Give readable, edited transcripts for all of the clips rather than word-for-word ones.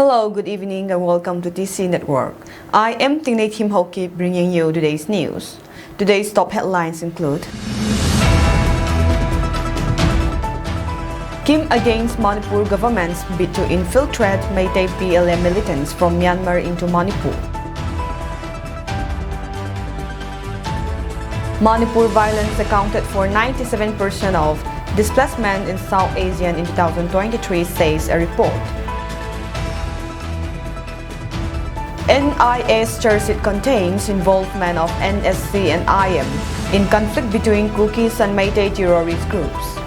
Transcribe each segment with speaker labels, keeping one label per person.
Speaker 1: Hello, good evening and welcome to TC Network. I am Nscn-im bringing you today's news. Today's top headlines include Kim against Manipur government's bid to infiltrate Meitei PLA militants from Myanmar into Manipur. Manipur violence accounted for 97% of displacement in South Asia in 2023, says a report. NIA's charge contains involvement of Nscn-im in conflict between Kukis and Meitei terrorist groups.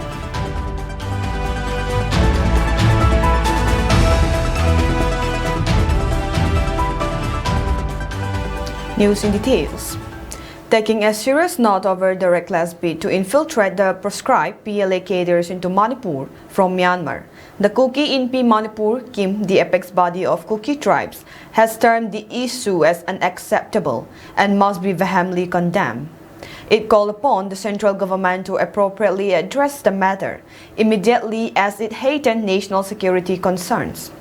Speaker 1: News in details. Taking a serious note over the reckless bid to infiltrate the proscribed PLA cadres into Manipur from Myanmar, the Kuki-in Manipur, Kim, the apex body of Kuki tribes, has termed the issue as unacceptable and must be vehemently condemned. It called upon the central government to appropriately address the matter immediately as it heightened national security concerns.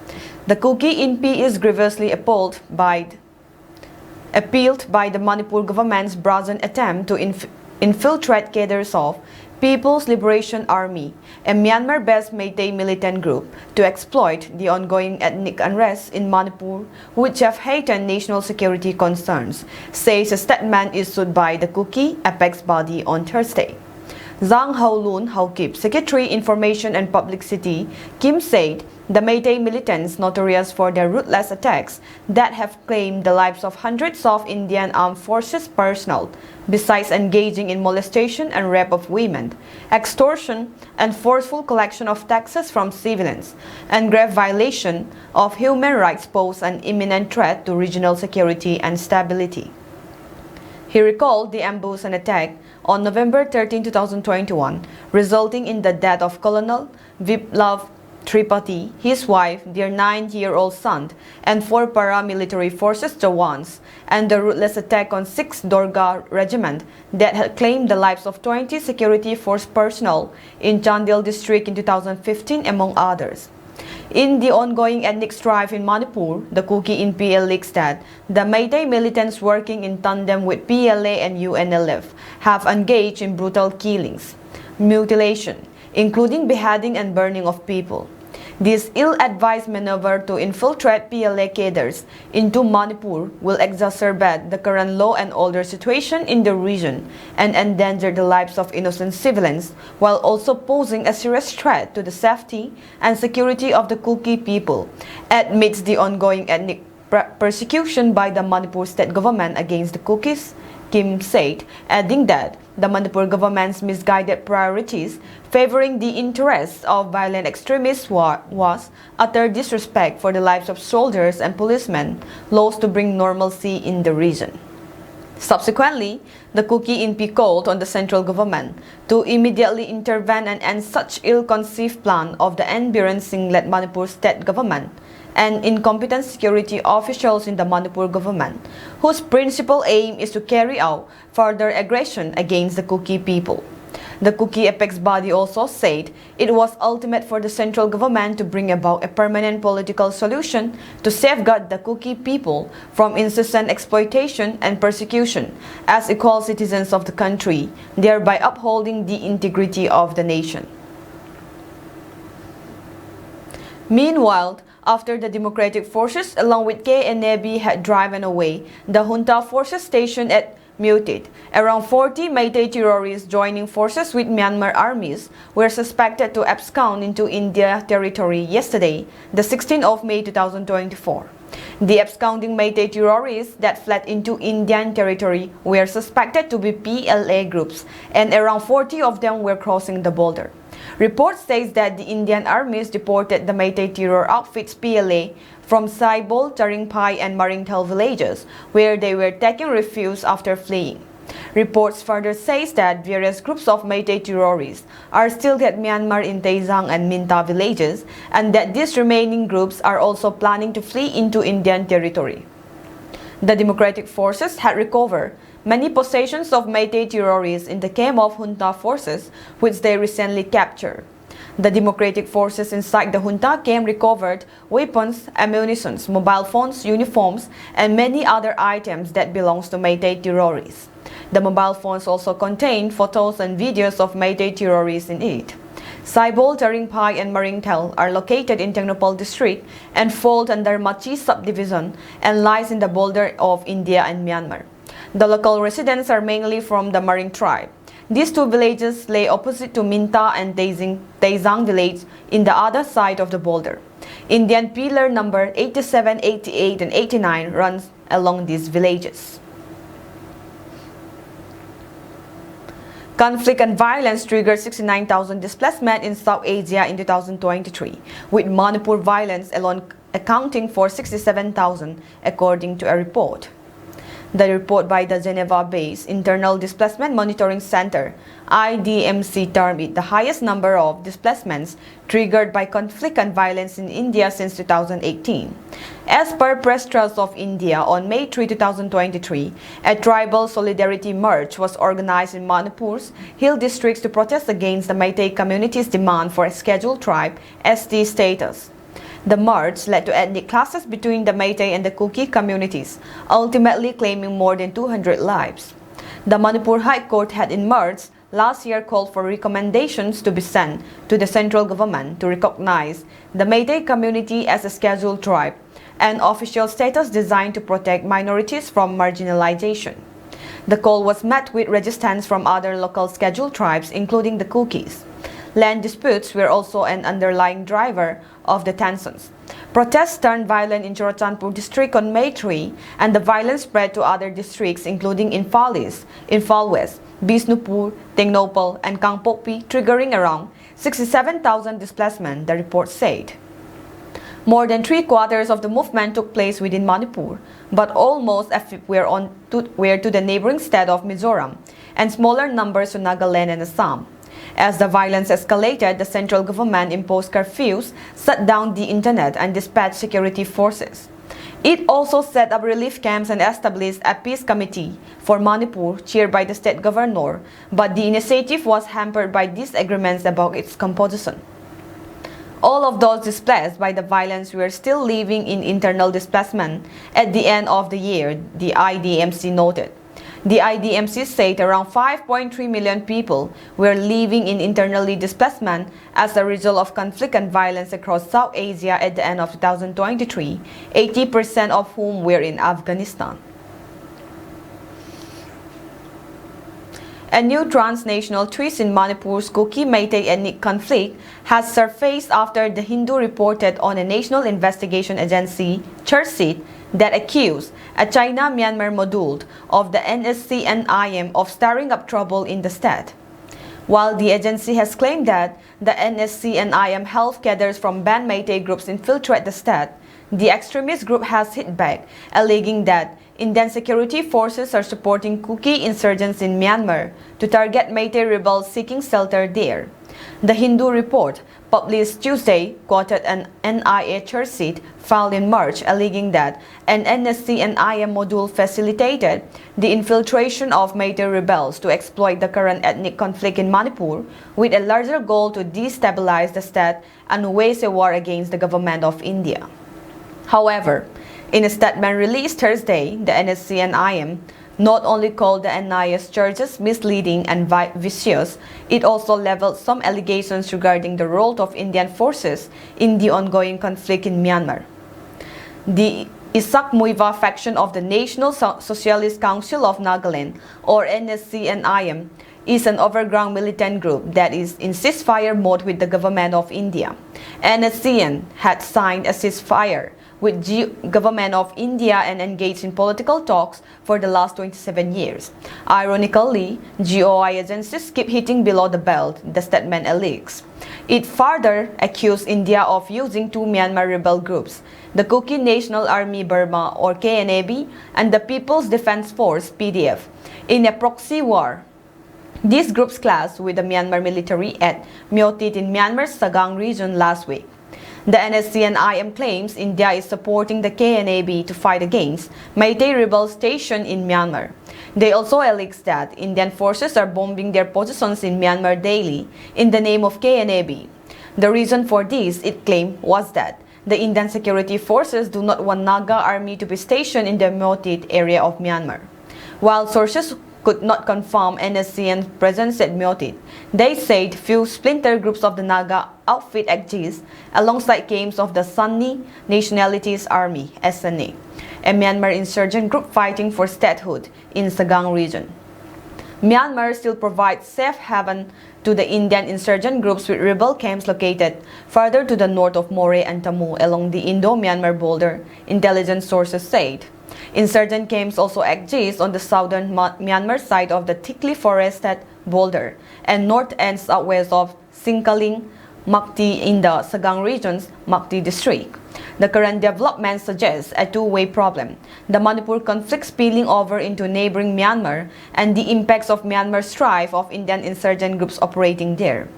Speaker 1: The Kuki-in is grievously appealed by the Manipur government's brazen attempt to infiltrate cadres of People's Liberation Army, a Myanmar-based Meitei militant group, to exploit the ongoing ethnic unrest in Manipur, which have heightened national security concerns, says a statement issued by the Kuki apex body on Thursday. Zhang Haolun Haokip, Secretary Information and Publicity, Kim said the Meitei militants, notorious for their ruthless attacks that have claimed the lives of hundreds of Indian Armed Forces personnel, besides engaging in molestation and rape of women, extortion and forceful collection of taxes from civilians, and grave violation of human rights, pose an imminent threat to regional security and stability. He recalled the ambush and attack on November 13, 2021, resulting in the death of Colonel Biplav Tripathi, his wife, their 9-year-old son, and 4 paramilitary forces Jawans, and the ruthless attack on 6th Dorga Regiment that had claimed the lives of 20 security force personnel in Chandel district in 2015, among others. In the ongoing ethnic strife in Manipur, the Kuki-in alleged that the Meitei militants working in tandem with PLA and UNLF have engaged in brutal killings, mutilation, including beheading and burning of people. This ill-advised maneuver to infiltrate PLA cadres into Manipur will exacerbate the current law and order situation in the region and endanger the lives of innocent civilians, while also posing a serious threat to the safety and security of the Kuki people amidst the ongoing ethnic persecution by the Manipur state government against the Kukis, Kim said, adding that the Manipur government's misguided priorities favoring the interests of violent extremists was utter disrespect for the lives of soldiers and policemen, laws to bring normalcy in the region. Subsequently, the Kuki-in called on the central government to immediately intervene and end such ill-conceived plan of the N. Biren Singh-led Manipur state government and incompetent security officials in the Manipur government, whose principal aim is to carry out further aggression against the Kuki people. The Kuki apex body also said it was ultimate for the central government to bring about a permanent political solution to safeguard the Kuki people from incessant exploitation and persecution as equal citizens of the country, thereby upholding the integrity of the nation. Meanwhile, after the democratic forces along with KNAB had driven away the junta forces stationed at Militant, around 40 Meitei terrorists joining forces with Myanmar armies were suspected to abscond into India territory yesterday, the 16th of May 2024. The absconding Meitei terrorists that fled into Indian territory were suspected to be PLA groups, and around 40 of them were crossing the border. Reports say that the Indian armies deported the Meitei terror outfits PLA from Saibol, Taringpai and Maringthal villages, where they were taking refuge after fleeing. Reports further say that various groups of Meitei terrorists are still at Myanmar in Taizang and Minta villages, and that these remaining groups are also planning to flee into Indian territory. The democratic forces had recovered many possessions of Meitei terrorists in the camp of junta forces, which they recently captured. The democratic forces inside the junta camp recovered weapons, ammunition, mobile phones, uniforms, and many other items that belong to Meitei terrorists. The mobile phones also contained photos and videos of Meitei terrorists in it. Saibol, Taringpai, and Maringtel are located in Tecnopole district and fall under Machi subdivision and lies in the border of India and Myanmar. The local residents are mainly from the Maring tribe. These two villages lay opposite to Minta and Taizang village in the other side of the border. Indian pillar number 87, 88, and 89 runs along these villages. Conflict and violence triggered 69,000 displacement in South Asia in 2023, with Manipur violence alone accounting for 67,000, according to a report. The report by the Geneva-based Internal Displacement Monitoring Center, IDMC, termed it the highest number of displacements triggered by conflict and violence in India since 2018. As per Press Trust of India, on May 3, 2023, a tribal solidarity march was organized in Manipur's hill districts to protest against the Meitei community's demand for a scheduled tribe ST status. The march led to ethnic clashes between the Meitei and the Kuki communities, ultimately claiming more than 200 lives. The Manipur High Court had in March last year called for recommendations to be sent to the central government to recognize the Meitei community as a scheduled tribe, an official status designed to protect minorities from marginalization. The call was met with resistance from other local scheduled tribes, including the Kukis. Land disputes were also an underlying driver of the tensions. Protests turned violent in Churachandpur district on May 3, and the violence spread to other districts including Imphal East, Imphal West, Bisnupur, Tecnopole, and Kangpokpi, triggering around 67,000 displacement, the report said. More than three-quarters of the movement took place within Manipur, but almost a fifth were to the neighboring state of Mizoram, and smaller numbers to Nagaland and Assam. As the violence escalated, the central government imposed curfews, shut down the internet, and dispatched security forces. It also set up relief camps and established a peace committee for Manipur, chaired by the state governor, but the initiative was hampered by disagreements about its composition. All of those displaced by the violence were still living in internal displacement at the end of the year, the IDMC noted. The IDMC said around 5.3 million people were living in internally displacement as a result of conflict and violence across South Asia at the end of 2023, 80% of whom were in Afghanistan. A new transnational twist in Manipur's Kuki-Meitei ethnic conflict has surfaced after The Hindu reported on a national investigation agency, charge sheet, that accused a China-Myanmar module of the Nscn-im of stirring up trouble in the state. While the agency has claimed that the Nscn-im helped cadres from banned Meitei groups infiltrate the state, the extremist group has hit back, alleging that Indian security forces are supporting Kuki insurgents in Myanmar to target Meitei rebels seeking shelter there. The Hindu report, published Tuesday, quoted an NIA charge sheet filed in March, alleging that an Nscn-im module facilitated the infiltration of Meitei rebels to exploit the current ethnic conflict in Manipur, with a larger goal to destabilize the state and wage a war against the government of India. However, in a statement released Thursday, the Nscn-im not only called the NIA's charges misleading and vicious, it also leveled some allegations regarding the role of Indian forces in the ongoing conflict in Myanmar. The Isak Muiva faction of the National Socialist Council of Nagaland, or Nscn-im, is an overground militant group that is in ceasefire mode with the government of India. Nscn had signed a ceasefire with the government of India and engaged in political talks for the last 27 years. Ironically, GOI agencies keep hitting below the belt, the statement alleges. It further accused India of using two Myanmar rebel groups, the Kuki National Army Burma or KNAB and the People's Defense Force PDF, in a proxy war. These groups clashed with the Myanmar military at Myotit in Myanmar's Sagang region last week. The Nscn-im claims India is supporting the KNAB to fight against Meitei rebels stationed in Myanmar. They also allege that Indian forces are bombing their positions in Myanmar daily in the name of KNAB. The reason for this, it claimed, was that the Indian security forces do not want Naga army to be stationed in the Myotit area of Myanmar. While sources could not confirm Nscn's presence at Myotit, they said few splinter groups of the Naga outfit exist alongside camps of the Sunni Nationalities Army (SNA), a Myanmar insurgent group fighting for statehood in Sagang region. Myanmar still provides safe haven to the Indian insurgent groups with rebel camps located further to the north of More and Tamu along the Indo-Myanmar border, intelligence sources said. Insurgent camps also exist on the southern Myanmar side of the thickly forested border and north and southwest of Singkaling, Makti in the Sagang region's Makti district. The current development suggests a two-way problem: the Manipur conflict spilling over into neighboring Myanmar and the impacts of Myanmar's strife of Indian insurgent groups operating there.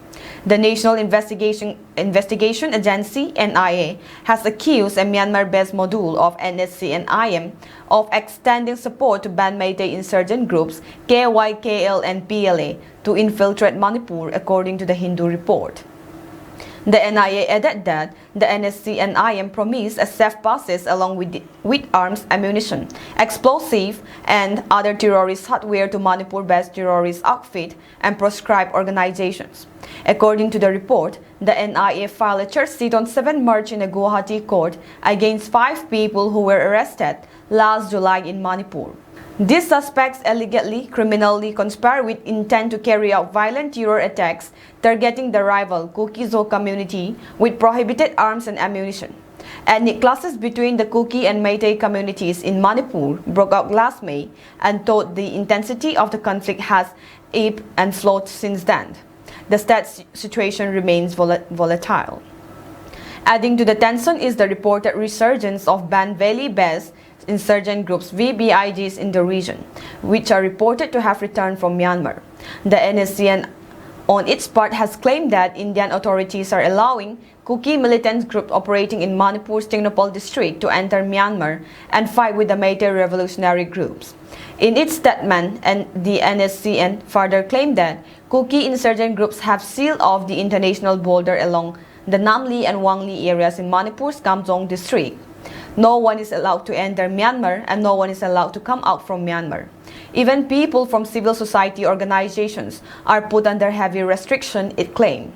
Speaker 1: The National Investigation Agency (NIA) has accused a Myanmar-based module of Nscn-im of extending support to Ban Meitei insurgent groups KYKL and PLA to infiltrate Manipur, according to the Hindu report. The NIA added that the Nscn-im promised a safe passage along with arms, ammunition, explosive, and other terrorist hardware to Manipur-based terrorist outfit and proscribed organizations. According to the report, the NIA filed a charge sheet on 7 March in a Guwahati court against 5 people who were arrested last July in Manipur. These suspects allegedly criminally conspire with intent to carry out violent terror attacks targeting the rival Kuki-Zo community with prohibited arms and ammunition. Ethnic clashes between the Kuki and Meitei communities in Manipur broke out last May, and though the intensity of the conflict has ebbed and flowed since then, the state's situation remains volatile. Adding to the tension is the reported resurgence of Ban Valley-based insurgent groups VBIGs in the region, which are reported to have returned from Myanmar. The Nscn, on its part, has claimed that Indian authorities are allowing Kuki militant groups operating in Manipur's Tingnopol district to enter Myanmar and fight with the Meitei revolutionary groups. In its statement, the Nscn further claimed that Kuki insurgent groups have sealed off the international border along the Namli and Wangli areas in Manipur's Kamjong district. No one is allowed to enter Myanmar and no one is allowed to come out from Myanmar. Even people from civil society organizations are put under heavy restriction, it claimed.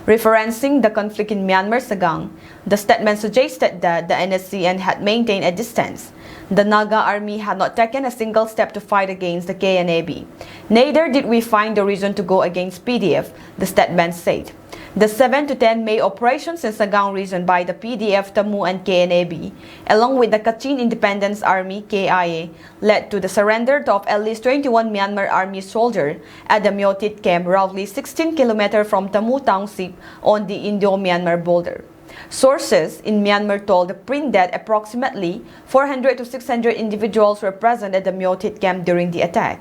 Speaker 1: Referencing the conflict in Myanmar Sagang, the statement suggested that the Nscn had maintained a distance. The Naga army had not taken a single step to fight against the KNAB. Neither did we find a reason to go against PDF, the statement said. The 7 to 10 May operations in Sagang region by the PDF, Tamu and KNAB, along with the Kachin Independence Army (KIA), led to the surrender of at least 21 Myanmar army soldiers at the Myotit camp, roughly 16 km from Tamu Township on the Indo-Myanmar border. Sources in Myanmar told the print that approximately 400 to 600 individuals were present at the Myotit camp during the attack.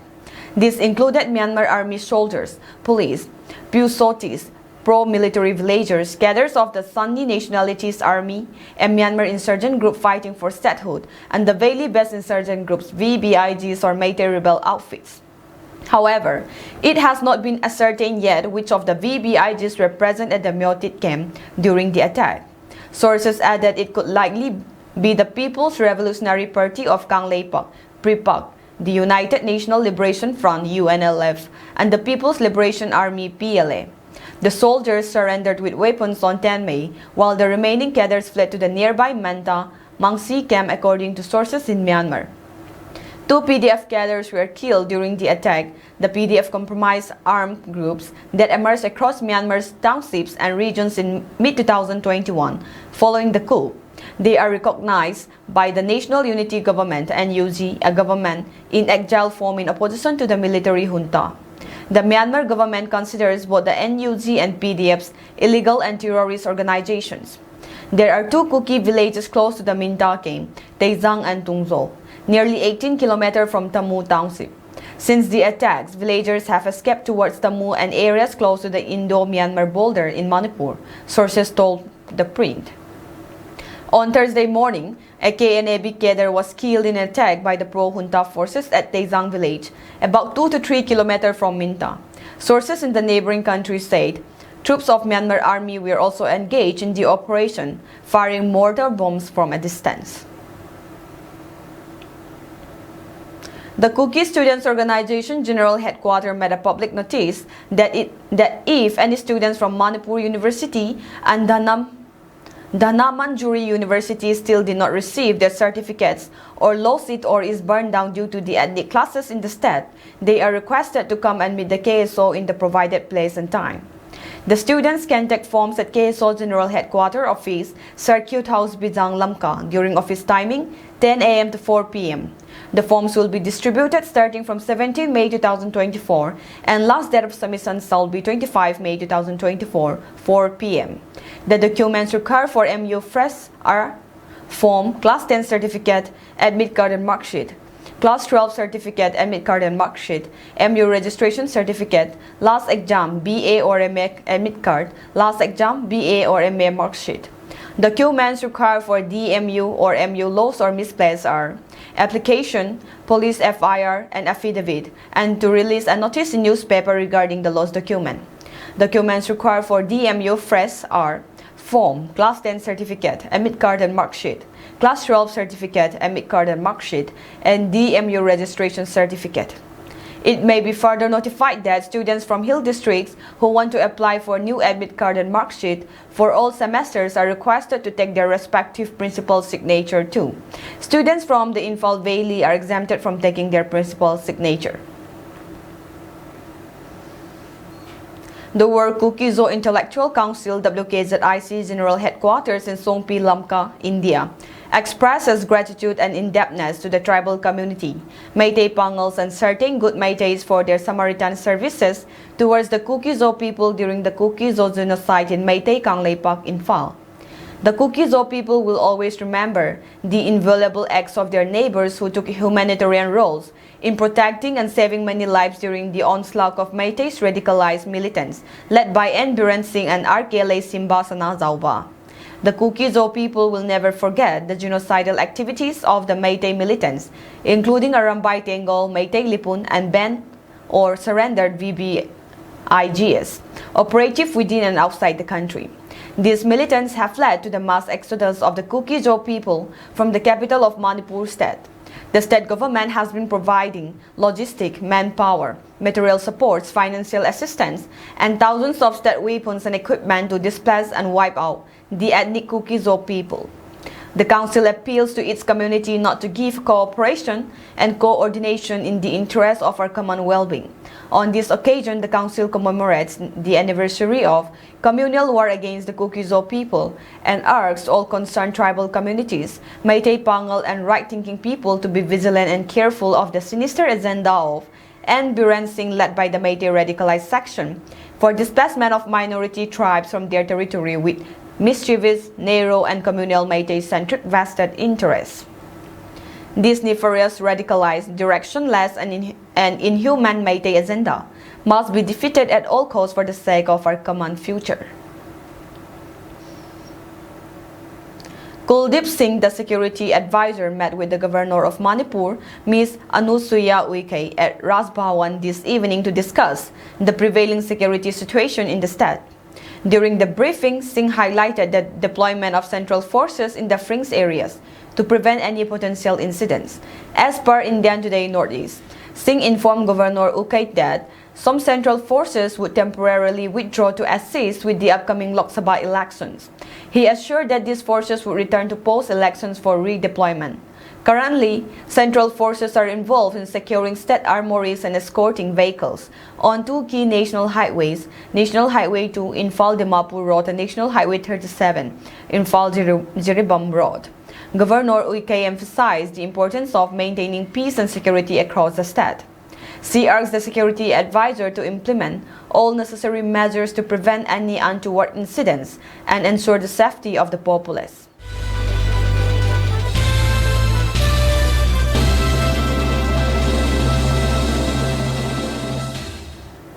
Speaker 1: This included Myanmar army soldiers, police, Pusotis, pro-military villagers, cadres of the Sunni Nationalities Army, a Myanmar insurgent group fighting for statehood, and the Valley-based insurgent groups VBIGs or Meitei rebel outfits. However, it has not been ascertained yet which of the VBIGs were present at the Myotit camp during the attack. Sources add that it could likely be the People's Revolutionary Party of Kangleipak, PRIPAK, the United National Liberation Front UNLF, and the People's Liberation Army PLA. The soldiers surrendered with weapons on 10 May, while the remaining cadres fled to the nearby Manta, Mangsi camp, according to sources in Myanmar. 2 PDF cadres were killed during the attack. The PDF comprised armed groups that emerged across Myanmar's townships and regions in mid-2021, following the coup. They are recognized by the National Unity Government (NUG), a government in exile form in opposition to the military junta. The Myanmar government considers both the NUG and PDFs illegal and terrorist organizations. There are 2 Kuki villages close to the Minta camp, Taizang and Tungzo, nearly 18 km from Tamu Township. Since the attacks, villagers have escaped towards Tamu and areas close to the Indo-Myanmar border in Manipur, sources told the print. On Thursday morning, a KNAB cadre was killed in an attack by the pro-junta forces at Taizang village, about 2 to 3 km from Minta. Sources in the neighboring country said Troops of Myanmar Army were also engaged in the operation, firing mortar bombs from a distance. The Kuki Students' Organization General Headquarters made a public notice that if any students from Manipur University and Dhanamanjuri University still did not receive their certificates or lost it or is burned down due to the ethnic clashes in the state, they are requested to come and meet the KSO in the provided place and time. The students can take forms at KSO General Headquarters Office, Circuit House, Bijang, Lamka during office timing 10 a.m. to 4 p.m. The forms will be distributed starting from 17 May 2024 and last date of submission shall be 25 May 2024, 4 p.m. The documents required for MU Fresh are Form, Class 10 Certificate, Admit Card and Mark Sheet, Class 12 Certificate, Admit Card and Mark Sheet, MU Registration Certificate, Last Exam, BA or MA Admit Card, Last Exam, BA or MA Mark Sheet. Documents required for DMU or MU lost or misplaced are application, police FIR and affidavit, and to release a notice in newspaper regarding the lost document. Documents required for DMU Fresh are Form, Class 10 Certificate, Admit Card and Mark Sheet, Class 12 Certificate, Admit Card and Mark Sheet, and DMU Registration Certificate. It may be further notified that students from Hill districts who want to apply for new admit card and mark sheet for all semesters are requested to take their respective principal's signature too. Students from the Imphal Valley are exempted from taking their principal's signature. The World Kuki Zo Intellectual Council WKZIC General Headquarters in Songpi, Lamka, India, expresses gratitude and indebtedness to the tribal community, Meitei Pangals and certain good Meiteis for their Samaritan services towards the Kuki Zo people during the Kuki Zo genocide in Meitei Kangleipak, Imphal. The Kuki Zo people will always remember the invaluable acts of their neighbors who took humanitarian roles in protecting and saving many lives during the onslaught of Meitei's radicalized militants led by N. Biren Singh and RKLA Simba Sana Zauba. The Kuki Zo people will never forget the genocidal activities of the Meitei militants, including Arambai Tengol, Meitei Lipun, and Ben or surrendered VBIGs, operative within and outside the country. These militants have led to the mass exodus of the Kuki Zo people from the capital of Manipur state. The state government has been providing logistic, manpower, material supports, financial assistance, and thousands of state weapons and equipment to displace and wipe out the ethnic Kuki Zo people. The Council appeals to its community not to give cooperation and coordination in the interest of our common well-being. On this occasion, the Council commemorates the anniversary of communal war against the Kuki Zo people and urges all concerned tribal communities, Meitei Pangal and right-thinking people to be vigilant and careful of the sinister agenda of N. Biren Singh led by the Meitei radicalized section for displacement of minority tribes from their territory with mischievous, narrow, and communal Meitei-centric vested interests. This nefarious, radicalized, directionless, and inhuman Meitei agenda must be defeated at all costs for the sake of our common future. Kuldeep Singh, the security advisor, met with the governor of Manipur, Ms. Anusuya Uike, at Rajbhawan this evening to discuss the prevailing security situation in the state. During the briefing, Singh highlighted the deployment of central forces in the fringe areas to prevent any potential incidents. As per Indian Today Northeast, Singh informed Governor Ukai that some central forces would temporarily withdraw to assist with the upcoming Lok Sabha elections. He assured that these forces would return to post-elections for redeployment. Currently, central forces are involved in securing state armories and escorting vehicles on two key national highways, National Highway 2 Imphal-Dimapur Road and National Highway 37 Imphal-Jiribam Road. Governor Uike emphasized the importance of maintaining peace and security across the state. She urged the security advisor to implement all necessary measures to prevent any untoward incidents and ensure the safety of the populace.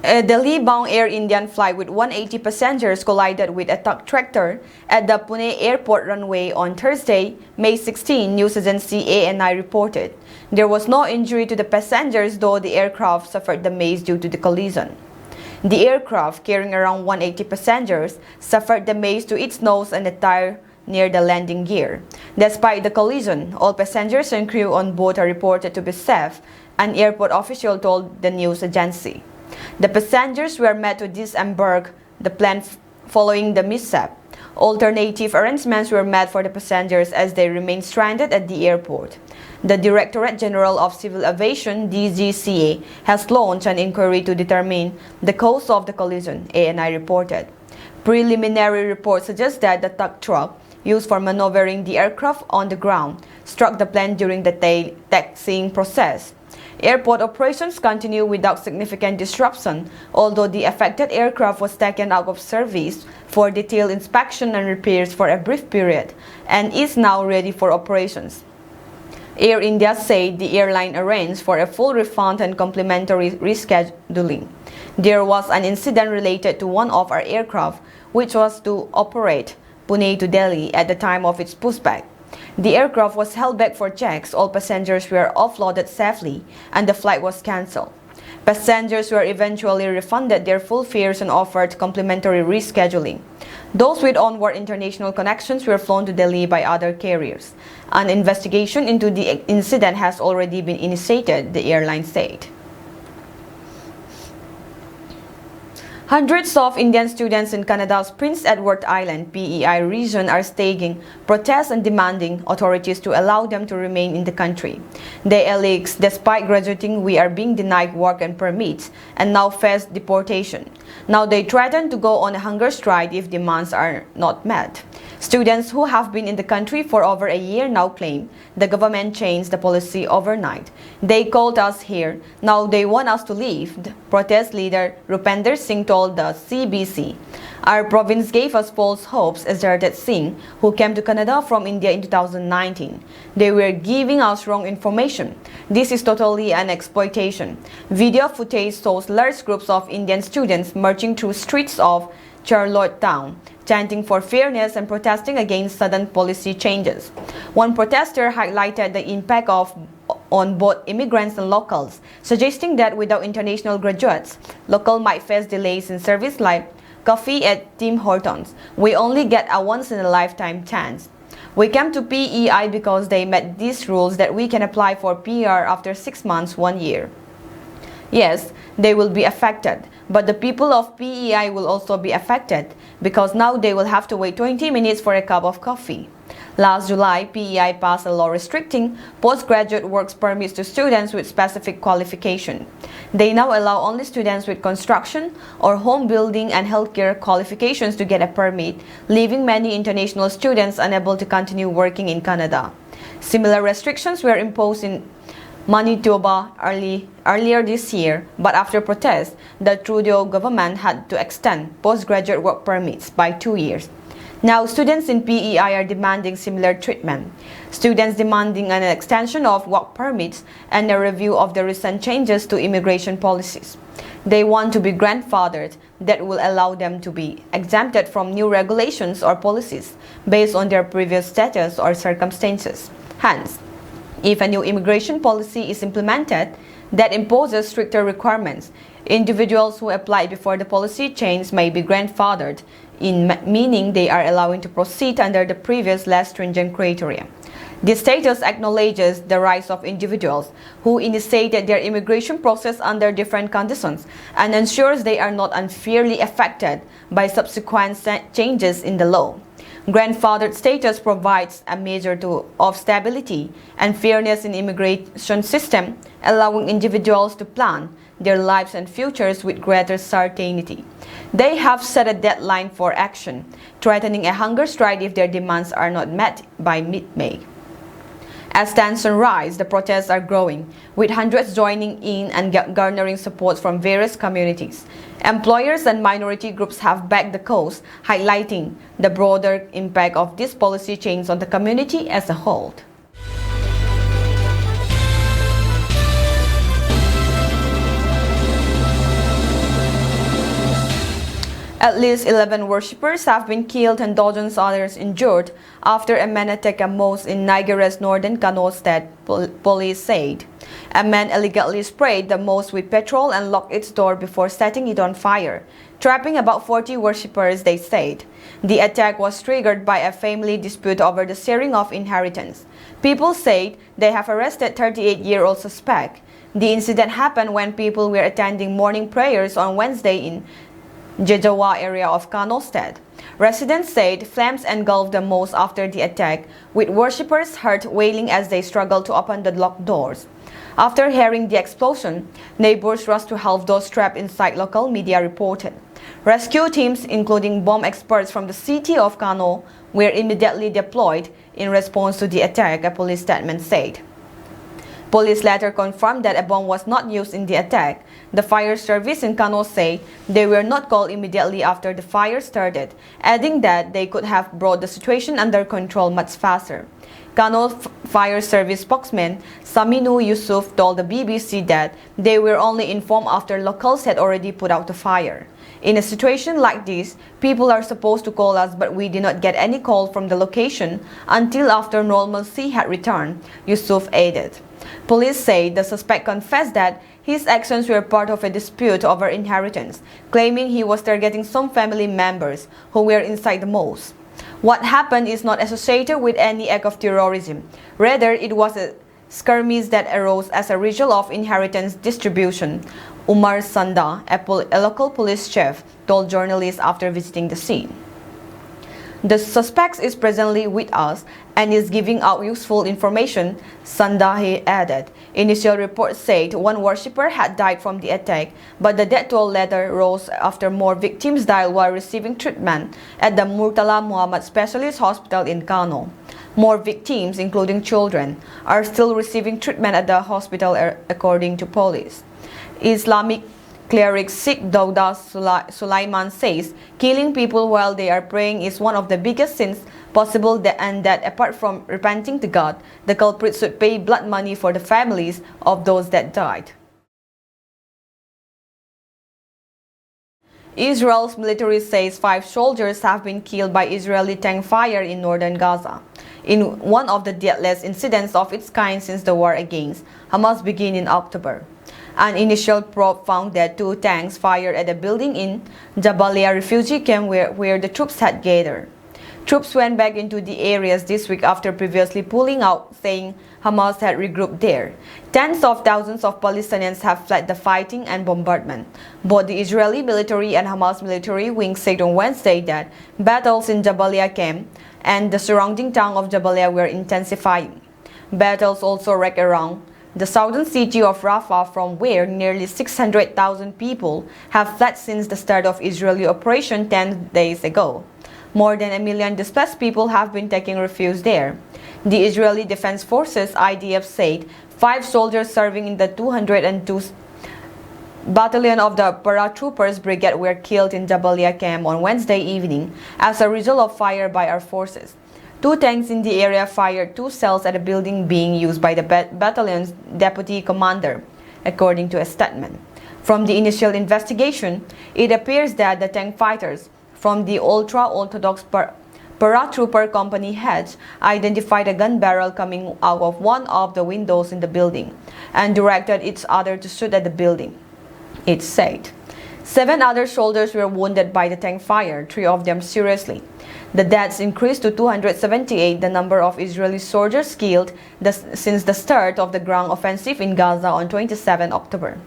Speaker 1: A Delhi-bound Air Indian flight with 180 passengers collided with a truck tractor at the Pune airport runway on Thursday, May 16, news agency ANI reported. There was no injury to the passengers, though the aircraft suffered damage due to the collision. The aircraft, carrying around 180 passengers, suffered damage to its nose and the tire near the landing gear. Despite the collision, all passengers and crew on board are reported to be safe, an airport official told the news agency. The passengers were made to disembark the plane following the mishap. Alternative arrangements were made for the passengers as they remained stranded at the airport. The Directorate General of Civil Aviation (DGCA) has launched an inquiry to determine the cause of the collision, ANI reported. Preliminary reports suggest that the tug truck used for maneuvering the aircraft on the ground struck the plane during the taxiing process. Airport operations continue without significant disruption, although the affected aircraft was taken out of service for detailed inspection and repairs for a brief period and is now ready for operations. Air India said the airline arranged for a full refund and complimentary rescheduling. There was an incident related to one of our aircraft, which was to operate Pune to Delhi at the time of its pushback. The aircraft was held back for checks, all passengers were offloaded safely, and the flight was cancelled. Passengers were eventually refunded their full fares and offered complimentary rescheduling. Those with onward international connections were flown to Delhi by other carriers. An investigation into the incident has already been initiated, the airline said. Hundreds of Indian students in Canada's Prince Edward Island (PEI) region are staging protests and demanding authorities to allow them to remain in the country. They allege, despite graduating, we are being denied work and permits and now face deportation. Now they threaten to go on a hunger strike if demands are not met. Students who have been in the country for over a year now claim the government changed the policy overnight. They called us here, now they want us to leave, the protest leader Rupender Singh told the CBC. Our province gave us false hopes, asserted Singh, who came to Canada from India in 2019. They were giving us wrong information. This is totally an exploitation. Video footage shows large groups of Indian students marching through streets of Charlottetown, chanting for fairness and protesting against sudden policy changes. One protester highlighted the impact on both immigrants and locals, suggesting that without international graduates, locals might face delays in service like coffee at Tim Hortons. We only get a once-in-a-lifetime chance. We came to PEI because they met these rules that we can apply for PR after 6 months, 1 year. Yes, they will be affected, but the people of PEI will also be affected because now they will have to wait 20 minutes for a cup of coffee. Last July, PEI passed a law restricting postgraduate work permits to students with specific qualification. They now allow only students with construction or home building and healthcare qualifications to get a permit, leaving many international students unable to continue working in Canada. Similar restrictions were imposed in Manitoba earlier this year, but after protests, the Trudeau government had to extend postgraduate work permits by 2 years. Now, students in PEI are demanding similar treatment. Students demanding an extension of work permits and a review of the recent changes to immigration policies. They want to be grandfathered that will allow them to be exempted from new regulations or policies based on their previous status or circumstances. Hence, if a new immigration policy is implemented that imposes stricter requirements, individuals who applied before the policy change may be grandfathered, meaning they are allowed to proceed under the previous less stringent criteria. This status acknowledges the rights of individuals who initiated their immigration process under different conditions and ensures they are not unfairly affected by subsequent changes in the law. Grandfathered status provides a measure of stability and fairness in immigration system, allowing individuals to plan their lives and futures with greater certainty. They have set a deadline for action, threatening a hunger strike if their demands are not met by mid-May. As tensions rise, the protests are growing, with hundreds joining in and garnering support from various communities. Employers and minority groups have backed the cause, highlighting the broader impact of this policy change on the community as a whole. At least 11 worshippers have been killed and dozens others injured after a man attacked a mosque in Nigeria's northern Kano state, police said. A man illegally sprayed the mosque with petrol and locked its door before setting it on fire, trapping about 40 worshippers, they said. The attack was triggered by a family dispute over the sharing of inheritance. People said they have arrested 38-year-old suspect. The incident happened when people were attending morning prayers on Wednesday in Jejawa area of Kano State. Residents said flames engulfed the mosque after the attack, with worshippers heard wailing as they struggled to open the locked doors. After hearing the explosion, neighbors rushed to help those trapped inside, local media reported. Rescue teams, including bomb experts from the city of Kano, were immediately deployed in response to the attack, a police statement said. Police later confirmed that a bomb was not used in the attack. The fire service in Kano say they were not called immediately after the fire started, adding that they could have brought the situation under control much faster. Kano Fire Service spokesman Saminu Yusuf told the BBC that they were only informed after locals had already put out the fire. In a situation like this, people are supposed to call us, but we did not get any call from the location until after normalcy had returned, Yusuf added. Police say the suspect confessed that his actions were part of a dispute over inheritance, claiming he was targeting some family members who were inside the mosque. What happened is not associated with any act of terrorism. Rather, it was a skirmish that arose as a result of inheritance distribution, Umar Sanda, a local police chief, told journalists after visiting the scene. The suspect is presently with us and is giving out useful information, Sandahi added. Initial reports said one worshipper had died from the attack, but the death toll later rose after more victims died while receiving treatment at the Murtala Muhammad Specialist Hospital in Kano. More victims, including children, are still receiving treatment at the hospital, according to police. Islamic cleric Sikh Dauda Sulaiman says killing people while they are praying is one of the biggest sins possible, and that apart from repenting to God, the culprit should pay blood money for the families of those that died. Israel's military says 5 soldiers have been killed by Israeli tank fire in northern Gaza, in one of the deadliest incidents of its kind since the war against Hamas began in October. An initial probe found that 2 tanks fired at a building in Jabalia refugee camp where the troops had gathered. Troops went back into the areas this week after previously pulling out, saying Hamas had regrouped there. Tens of thousands of Palestinians have fled the fighting and bombardment. Both the Israeli military and Hamas military wings said on Wednesday that battles in Jabalia camp and the surrounding town of Jabalia were intensifying. Battles also wreaked around the southern city of Rafah, from where nearly 600,000 people have fled since the start of Israeli operation 10 days ago. More than 1 million displaced people have been taking refuge there. The Israeli Defense Forces (IDF) said 5 soldiers serving in the 202 Battalion of the Paratroopers Brigade were killed in Jabalia camp on Wednesday evening as a result of fire by our forces. 2 tanks in the area fired 2 shells at a building being used by the battalion's deputy commander, according to a statement. From the initial investigation, it appears that the tank fighters from the ultra-Orthodox paratrooper company had identified a gun barrel coming out of one of the windows in the building and directed each other to shoot at the building, it said. 7 other soldiers were wounded by the tank fire, 3 of them seriously. The deaths increased to 278, the number of Israeli soldiers killed since the start of the ground offensive in Gaza on 27 October.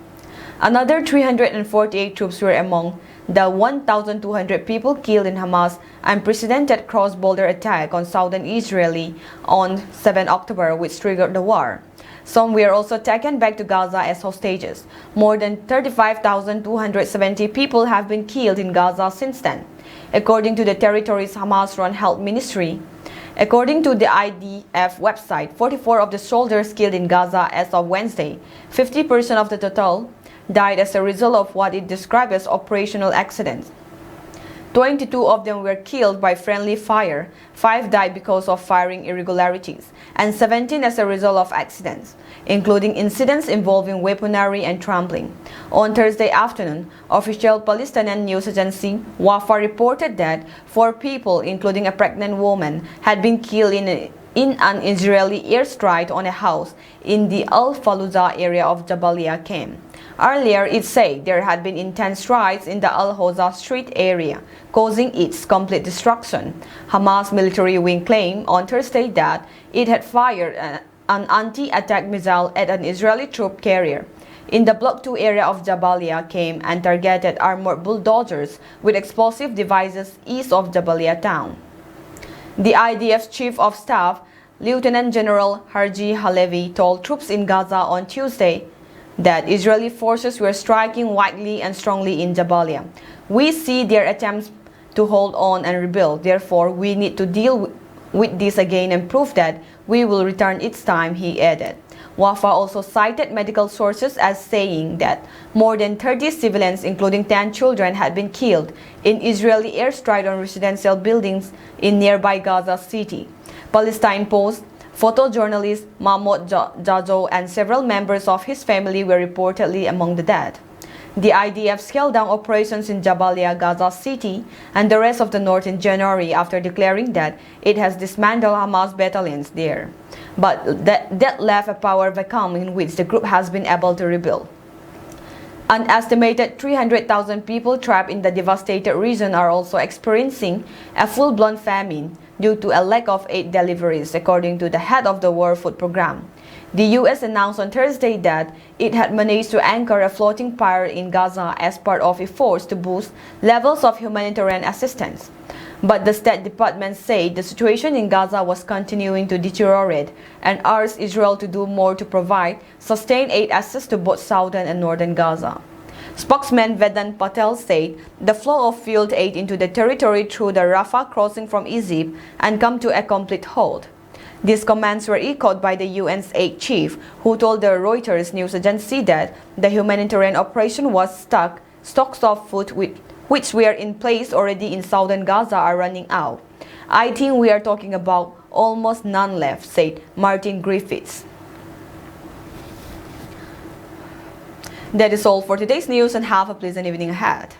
Speaker 1: Another 348 troops were among the 1,200 people killed in Hamas' unprecedented cross-border attack on southern Israel on 7 October, which triggered the war. Some were also taken back to Gaza as hostages. More than 35,270 people have been killed in Gaza since then, according to the territory's Hamas-run health ministry. According to the IDF website, 44 of the soldiers killed in Gaza as of Wednesday, 50% of the total, died as a result of what it described as operational accidents. 22 of them were killed by friendly fire, 5 died because of firing irregularities, and 17 as a result of accidents, including incidents involving weaponry and trampling. On Thursday afternoon, official Palestinian news agency Wafa reported that 4 people, including a pregnant woman, had been killed in an Israeli airstrike on a house in the Al-Fallujah area of Jabalia camp. Earlier, it said there had been intense strikes in the Al-Hoza Street area, causing its complete destruction. Hamas military wing claimed on Thursday that it had fired an anti-attack missile at an Israeli troop carrier in the Block 2 area of Jabalia camp and targeted armored bulldozers with explosive devices east of Jabalia town. The IDF's chief of staff, Lieutenant General Herji Halevi, told troops in Gaza on Tuesday that Israeli forces were striking widely and strongly in Jabalia. We see their attempts to hold on and rebuild. Therefore, we need to deal with this again and prove that we will return its time, he added. Wafa also cited medical sources as saying that more than 30 civilians, including 10 children, had been killed in Israeli airstrike on residential buildings in nearby Gaza City. Palestine Post photojournalist Mahmoud Jajo and several members of his family were reportedly among the dead. The IDF scaled down operations in Jabalia, Gaza City, and the rest of the north in January after declaring that it has dismantled Hamas battalions there. But that left a power vacuum in which the group has been able to rebuild. An estimated 300,000 people trapped in the devastated region are also experiencing a full-blown famine due to a lack of aid deliveries, according to the head of the World Food Programme. The U.S. announced on Thursday that it had managed to anchor a floating pier in Gaza as part of efforts to boost levels of humanitarian assistance. But the State Department said the situation in Gaza was continuing to deteriorate and urged Israel to do more to provide sustained aid access to both southern and northern Gaza. Spokesman Vedant Patel said the flow of field aid into the territory through the Rafah crossing from Egypt had come to a complete halt. These comments were echoed by the UN's aid chief, who told the Reuters news agency that the humanitarian operation was stuck. Stocks of food which were in place already in southern Gaza are running out. I think we are talking about almost none left, said Martin Griffiths. That is all for today's news, and have a pleasant evening ahead.